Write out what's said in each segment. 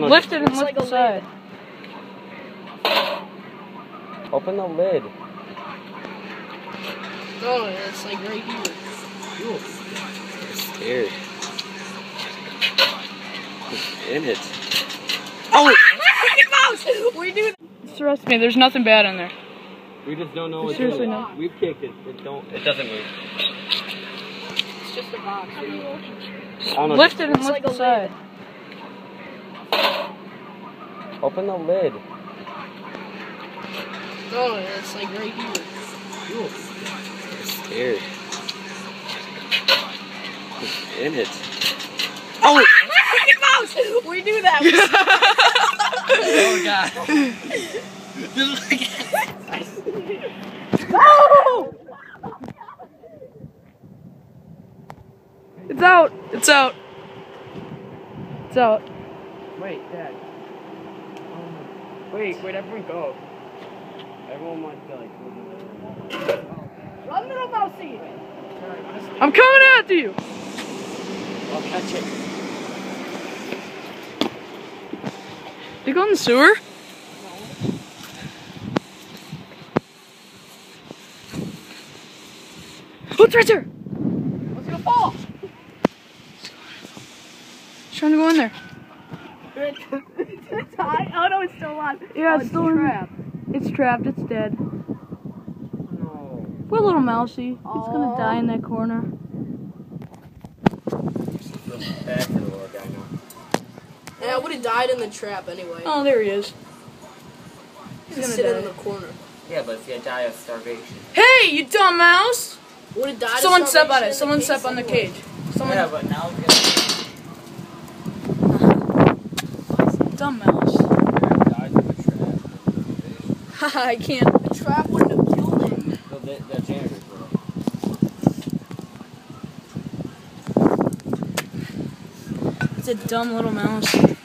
Lift it and lift the side. Open the lid. Oh, it's like right here. I'm scared. What's in it? Oh! Mouse! We do. Trust me, there's nothing bad in there. We just don't know what's Seriously, in it. no. We've kicked it. It doesn't move. It's just a box. Lift it and lift the side. Open the lid. Oh, it's like right here. I'm scared. What's in it? Oh! Mouse! We do that. Oh god. No! It's out. It's out. It's out. Wait, Dad. Wait, everyone go. Everyone wants to like Run, little mousey. I'm coming after you. I'll catch it. You go in the sewer? Oh, it's right there. It's gonna fall. It's trying to go in there. It's high. Oh no, it's still alive. Yeah, Oh, it's still trapped. It's trapped. It's dead. No. Poor little mousey. It's gonna die in that corner. Back to the little guy now. Yeah, I would have died in the trap anyway. Oh, there he is. He's gonna sitting die. in the corner. Yeah, but it's gonna die of starvation. Hey, you dumb mouse! Would have died. Someone of step on it. starvation Someone in the step on the anyway. cage. Someone. Yeah, but now it's gonna Dumb mouse. die of a trap. Haha, I can't. The trap wouldn't have killed him. So the janitor's girl. It's a dumb little mouse. It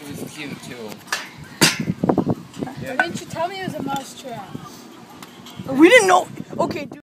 was cute too. Why didn't you tell me it was a mouse trap? We didn't know. Okay, dude.